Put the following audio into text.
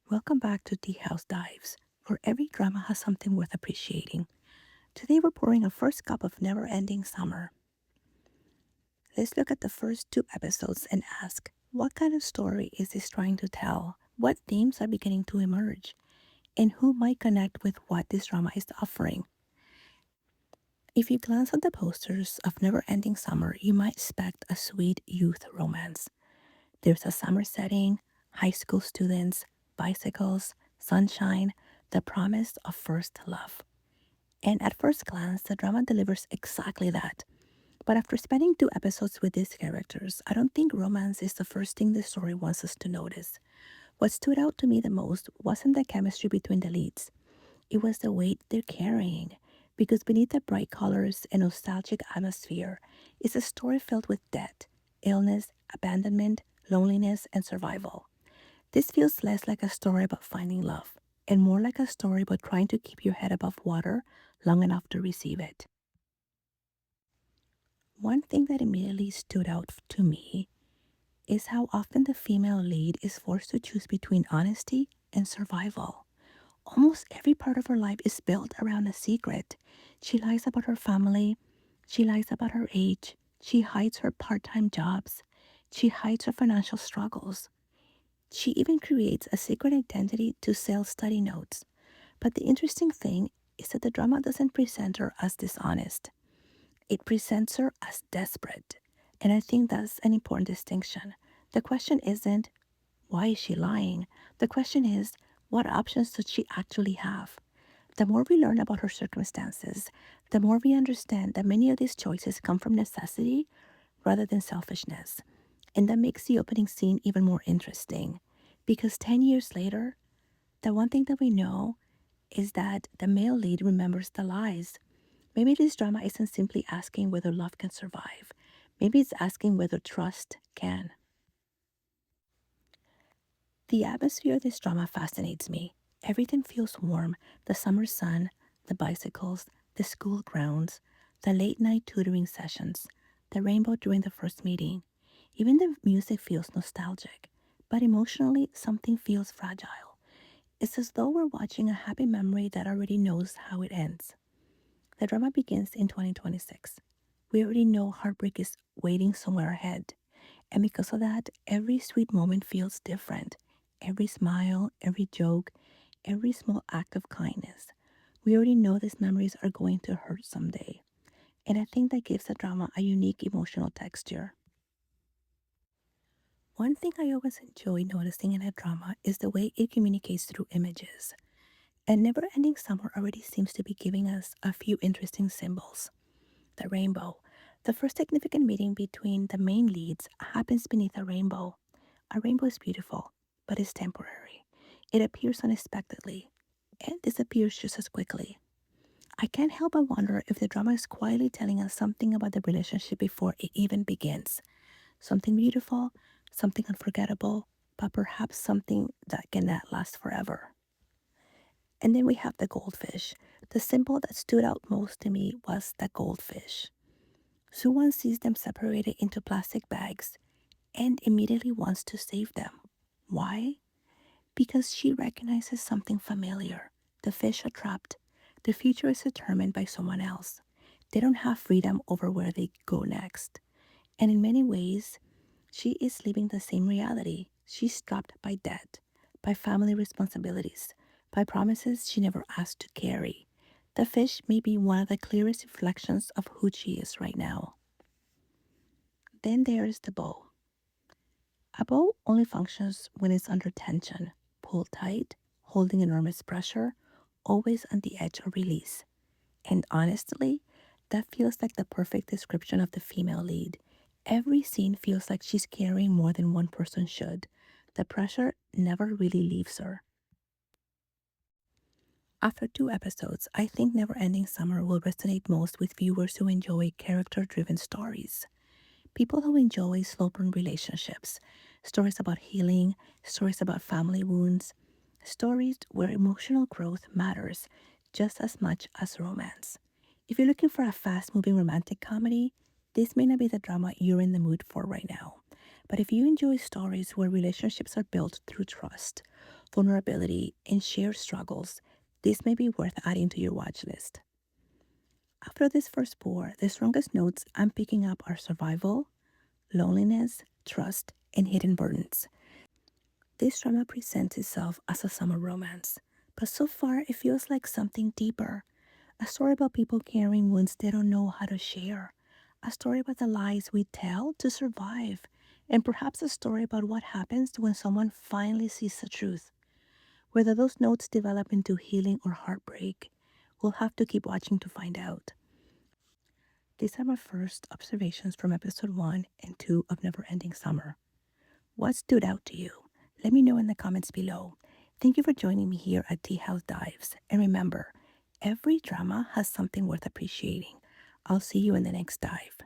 Welcome back to Teahouse Dives, where every drama has something worth appreciating. Today we're pouring a first cup of never-ending summer. Let's look at the first two episodes and ask, what kind of story is this trying to tell? What themes are beginning to emerge? And who might connect with what this drama is offering? If you glance at the posters of Never-Ending Summer, you might expect a sweet youth romance. There's a summer setting, high school students, bicycles, sunshine, the promise of first love. And at first glance, the drama delivers exactly that. But after spending two episodes with these characters, I don't think romance is the first thing the story wants us to notice. What stood out to me the most wasn't the chemistry between the leads, it was the weight they're carrying. Because beneath the bright colors and nostalgic atmosphere is a story filled with death, illness, abandonment, loneliness, and survival. This feels less like a story about finding love and more like a story about trying to keep your head above water long enough to receive it. One thing that immediately stood out to me is how often the female lead is forced to choose between honesty and survival. Almost every part of her life is built around a secret. She lies about her family, she lies about her age, she hides her part time jobs, she hides her financial struggles. She even creates a secret identity to sell study notes. But the interesting thing is that the drama doesn't present her as dishonest. It presents her as desperate. And I think that's an important distinction. The question isn't, why is she lying? The question is, what options does she actually have? The more we learn about her circumstances, the more we understand that many of these choices come from necessity rather than selfishness. And that makes the opening scene even more interesting. Because 10 years later, the one thing that we know is that the male lead remembers the lies. Maybe this drama isn't simply asking whether love can survive. Maybe it's asking whether trust can. The atmosphere of this drama fascinates me. Everything feels warm: the summer sun, the bicycles, the school grounds, the late night tutoring sessions, the rainbow during the first meeting. Even the music feels nostalgic, but emotionally, something feels fragile. It's as though we're watching a happy memory that already knows how it ends. The drama begins in 2026. We already know heartbreak is waiting somewhere ahead. And because of that, every sweet moment feels different. Every smile, every joke, every small act of kindness. We already know these memories are going to hurt someday. And I think that gives the drama a unique emotional texture. One thing I always enjoy noticing in a drama is the way it communicates through images. And Never Ending Summer already seems to be giving us a few interesting symbols. The rainbow. The first significant meeting between the main leads happens beneath a rainbow. A rainbow is beautiful, but it's temporary. It appears unexpectedly and disappears just as quickly. I can't help but wonder if the drama is quietly telling us something about the relationship before it even begins. Something beautiful, something unforgettable, but perhaps something that cannot last forever. And then we have the goldfish. The symbol that stood out most to me was the goldfish. Zhou Wan sees them separated into plastic bags and immediately wants to save them. Why? Because she recognizes something familiar. The fish are trapped. The future is determined by someone else. They don't have freedom over where they go next. And in many ways, she is living the same reality. She's trapped by debt, by family responsibilities, by promises she never asked to carry. The fish may be one of the clearest reflections of who she is right now. Then there is the bow. A bow only functions when it's under tension, pulled tight, holding enormous pressure, always on the edge of release. And honestly, that feels like the perfect description of the female lead. Every scene feels like she's carrying more than one person should. The pressure never really leaves her. After two episodes, I think Never Ending Summer will resonate most with viewers who enjoy character driven stories. People who enjoy slow burn relationships, stories about healing, stories about family wounds, stories where emotional growth matters just as much as romance. If you're looking for a fast moving romantic comedy, this may not be the drama you're in the mood for right now. But if you enjoy stories where relationships are built through trust, vulnerability, and shared struggles, this may be worth adding to your watch list. After this first pour, the strongest notes I'm picking up are survival, loneliness, trust, and hidden burdens. This drama presents itself as a summer romance, but so far it feels like something deeper. A story about people carrying wounds they don't know how to share. A story about the lies we tell to survive. And perhaps a story about what happens when someone finally sees the truth. Whether those notes develop into healing or heartbreak, we'll have to keep watching to find out. These are my first observations from episode 1 and 2 of Never Ending Summer. What stood out to you? Let me know in the comments below. Thank you for joining me here at Teahouse Dives. And remember, every drama has something worth appreciating. I'll see you in the next dive.